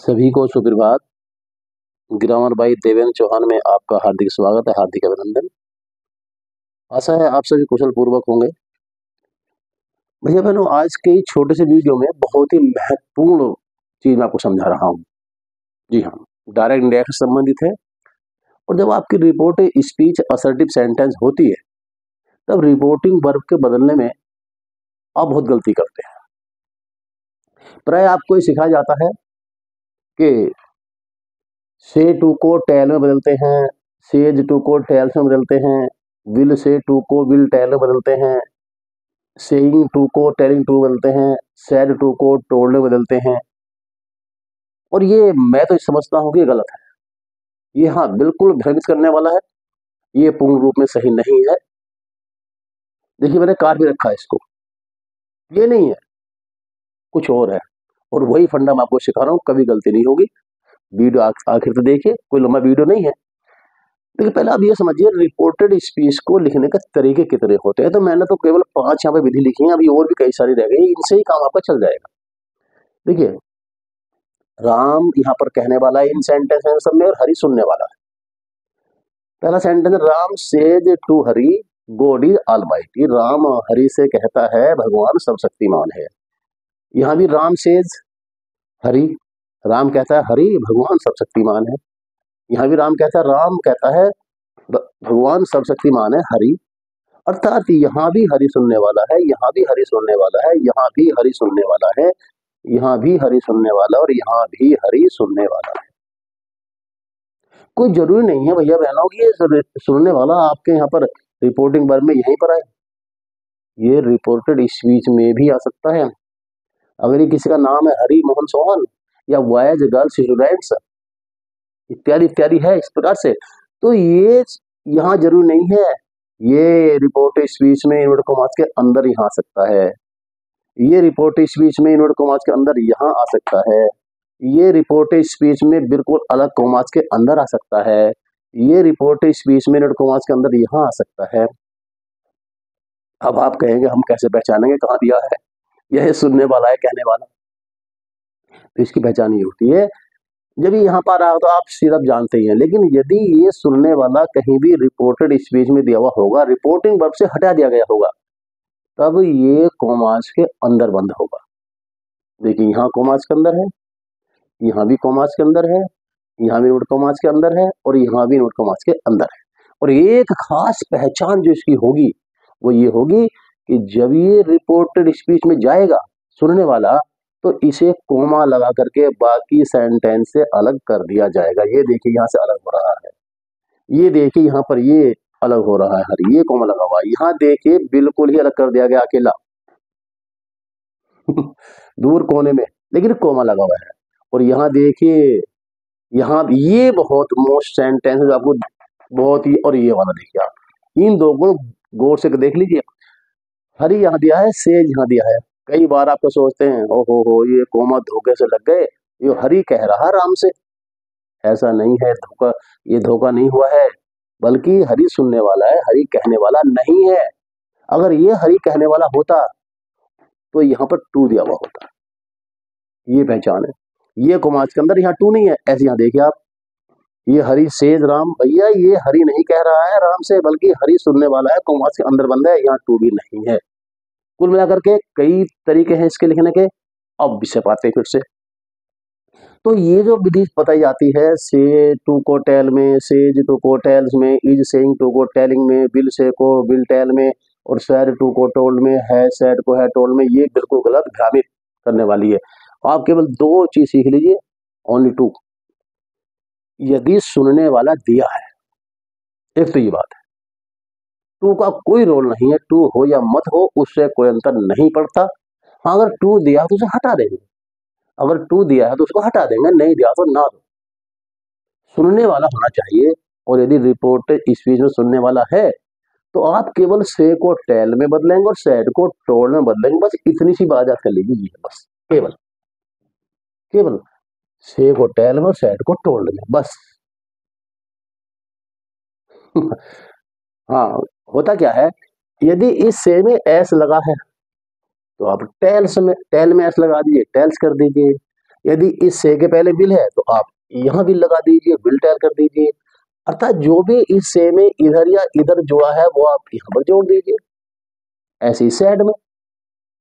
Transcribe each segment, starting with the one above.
सभी को सुप्रभात। ग्रामर बाई देवेंद्र चौहान में आपका हार्दिक स्वागत है, हार्दिक अभिनंदन। आशा है आप सभी कुशल पूर्वक होंगे। भैया बहनों, आज के छोटे से वीडियो में बहुत ही महत्वपूर्ण चीज मैं आपको समझा रहा हूँ। जी हाँ, डायरेक्ट इंडायरेक्ट से संबंधित है। और जब आपकी रिपोर्ट स्पीच असर्टिव सेंटेंस होती है, तब रिपोर्टिंग वर्ब के बदलने में आप बहुत गलती करते हैं। प्राय आपको ये सिखाया जाता है कि से टू को टेल में बदलते हैं, सेज टू को टेल्स में बदलते हैं, विल से टू को विल टेल में बदलते हैं, सेइंग टू को टेलिंग टू बदलते हैं, सैड टू को टोल्ड में बदलते हैं। और ये मैं तो समझता हूँ कि ये गलत है। ये हाँ बिल्कुल भ्रमित करने वाला है, ये पूर्ण रूप में सही नहीं है। देखिए, मैंने काट भी रखा है इसको, ये नहीं है, कुछ और है। और वही फंडा मैं आपको सिखा रहा हूँ, कभी गलती नहीं होगी। वीडियो आखिर तक देखिए, कोई लंबा वीडियो नहीं है। देखिए, पहले आप ये समझिए रिपोर्टेड स्पीच को लिखने के तरीके कितने होते हैं। तो मैंने तो केवल 5 यहाँ पे विधि लिखी है, अभी और भी कई सारी रह गई, इनसे ही काम आपका चल जाएगा। देखिए, राम यहाँ पर कहने वाला है इन सेंटेंस में सब में, और हरि सुनने वाला है। पहला sentence, Ram says to Hari god is almighty. Ram Hari से कहता है भगवान सर्वशक्तिमान है। यहाँ भी राम सेज हरि, राम कहता है हरि भगवान सर्वशक्तिमान है। यहाँ भी राम कहता है भगवान सर्वशक्तिमान है हरि। अर्थात यहाँ भी हरि सुनने वाला है, यहाँ भी हरि सुनने वाला है, यहाँ भी हरि सुनने वाला है, यहाँ भी हरि सुनने वाला, और यहाँ भी हरि सुनने वाला है। कोई जरूरी नहीं है भैया बहनों की ये सुनने वाला आपके यहाँ पर रिपोर्टिंग वर्ब में यहीं पर आए। ये रिपोर्टेड स्पीच में भी आ सकता है। अगर ये किसी का नाम है हरि मोहन सोहन या वायज गर्ल्स स्टूडेंट्स इत्यादि इत्यादि है इस प्रकार से, तो ये यहाँ जरूरी नहीं है। ये रिपोर्टेड स्पीच में इन्वर्टेड कॉमास के अंदर यहाँ आ सकता है, ये रिपोर्टेड स्पीच में इन्वर्टेड कॉमास के अंदर यहाँ आ सकता है, ये रिपोर्टेड स्पीच में बिल्कुल अलग कॉमास के अंदर आ सकता है, ये रिपोर्टेड स्पीच में इन्वर्टेड कॉमास के अंदर यहाँ आ सकता है। अब आप कहेंगे हम कैसे पहचानेंगे कहाँ दिया है? यह सुनने वाला है कहने वाला, तो इसकी पहचान ही होती है। जब यहाँ पर आ रहा हो तो आप सिर्फ जानते ही हैं, लेकिन यदि ये सुनने वाला कहीं भी रिपोर्टेड स्पीच में दिया हुआ होगा, रिपोर्टिंग वर्ब से हटा दिया गया होगा, तब ये कॉमास के अंदर बंद होगा। देखिए, यहाँ कॉमास के अंदर है, यहाँ भी कॉमास के अंदर है, यहाँ भी नोट कॉमास के अंदर है, और यहाँ भी नोट कॉमास के अंदर है। और एक खास पहचान जो इसकी होगी वो ये होगी कि जब ये रिपोर्टेड स्पीच में जाएगा सुनने वाला, तो इसे कोमा लगा करके बाकी सेंटेंस से अलग कर दिया जाएगा। ये देखिए, यहाँ से अलग हो रहा है, ये देखिए यहाँ पर ये अलग हो रहा है, हर ये कोमा लगा हुआ है। यहाँ देखिए बिल्कुल ही अलग कर दिया गया, अकेला दूर कोने में, लेकिन कोमा लगा हुआ है। और यहाँ देखिए, यहाँ ये बहुत मोस्ट सेंटेंस आपको बहुत ही, और ये वाला देखिए आप, इन दो को गौर से देख लीजिए। हरी यहाँ दिया है, सेज यहाँ दिया है। कई बार आपको सोचते हैं हो ये कोमा धोखे से लग गए, ये हरी कह रहा राम से। ऐसा नहीं है, धोखा, ये धोखा नहीं हुआ है, बल्कि हरी सुनने वाला है, हरी कहने वाला नहीं है। अगर ये हरी कहने वाला होता तो यहाँ पर टू दिया हुआ होता। ये पहचान है, ये कोमास के अंदर यहाँ टू नहीं है। ऐसे यहाँ देखिए आप, ये हरी सेज राम, भैया ये हरी नहीं कह रहा है राम से, बल्कि हरी सुनने वाला है, कोमास के अंदर बंद है, यहाँ टू भी नहीं है। कुल मिलाकर के कई तरीके हैं इसके लिखने के। अब विषय पाते फिर से, तो ये जो विधि बताई जाती है, से टू को टेल में, सेज टू को टेल्स में, इज सेइंग टू को टेलिंग में, विल से को विल टेल में, और सैड टू को टोल्ड में, है सैड को है टोल्ड में, ये बिल्कुल गलत, भ्रामित करने वाली है। आप केवल 2 चीज सीख लीजिए, ओनली 2। यदि सुनने वाला दिया है, एक तो ये बात है, टू का कोई रोल नहीं है, टू हो या मत हो उससे कोई अंतर नहीं पड़ता। हाँ, अगर टू दिया तो उसे हटा देंगे, अगर टू दिया है तो उसको हटा देंगे, नहीं दिया तो ना दो। सुनने वाला होना चाहिए। और यदि रिपोर्ट स्पीच में सुनने वाला है, तो आप केवल से को टेल में बदलेंगे और सैड को टोल्ड में बदलेंगे। बस इतनी सी बात याद कर लीजिए, बस केवल केवल से को टेल में और सैड को टोल्ड में, बस। हाँ, होता क्या है, यदि इस से में एस लगा है तो आप टेल में एस लगा दीजिए, टेल्स कर दीजिए। यदि इस से के पहले विल है तो आप यहाँ विल लगा दीजिए, विल टेल कर दीजिए। अर्थात जो भी इस से में इधर या इधर जुड़ा है वो आप यहाँ पर जोड़ दीजिए। ऐसे ही सैड में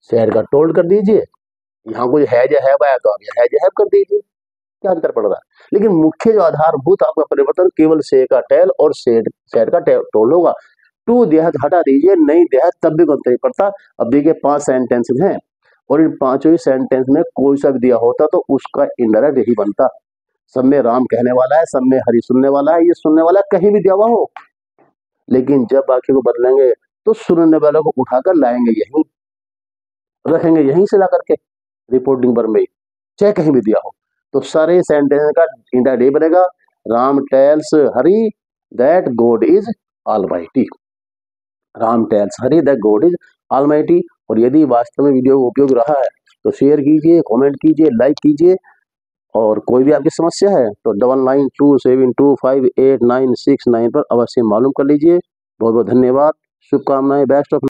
सैड का टोल्ड कर दीजिए, यहाँ कुछ है जो है तो आप है जो है कर दीजिए। क्या अंतर पड़ रहा है? लेकिन मुख्य जो आधारभूत आपका परिवर्तन केवल से का टेल और सैड का टोल्ड होगा। टू देहत हटा दीजिए, नहीं देहत तब भी कोई पड़ता। अब देखिए 5 सेंटेंसेस हैं और इन पांचों ही सेंटेंस में कोई सा भी दिया होता तो उसका इनडायरेक्ट यही बनता। सब में राम कहने वाला है, सब में हरि सुनने वाला है, ये सुनने वाला कहीं भी दिया हुआ हो, लेकिन जब वाक्य को बदलेंगे तो सुनने वालों को उठाकर लाएंगे यहीं, रखेंगे यहीं से ला करके रिपोर्टिंग पर में, चाहे कहीं भी दिया हो। तो सारे सेंटेंस का इंडायरेक्ट बनेगा, Ram tells Hari that god is almighty. Ram tells Hari that god is almighty. और यदि वास्तव में वीडियो उपयोग रहा है तो शेयर कीजिए, कमेंट कीजिए, लाइक कीजिए। और कोई भी आपकी समस्या है तो 9927258969 पर अवश्य मालूम कर लीजिए। बहुत बहुत धन्यवाद, शुभकामनाएं, बेस्ट ऑफ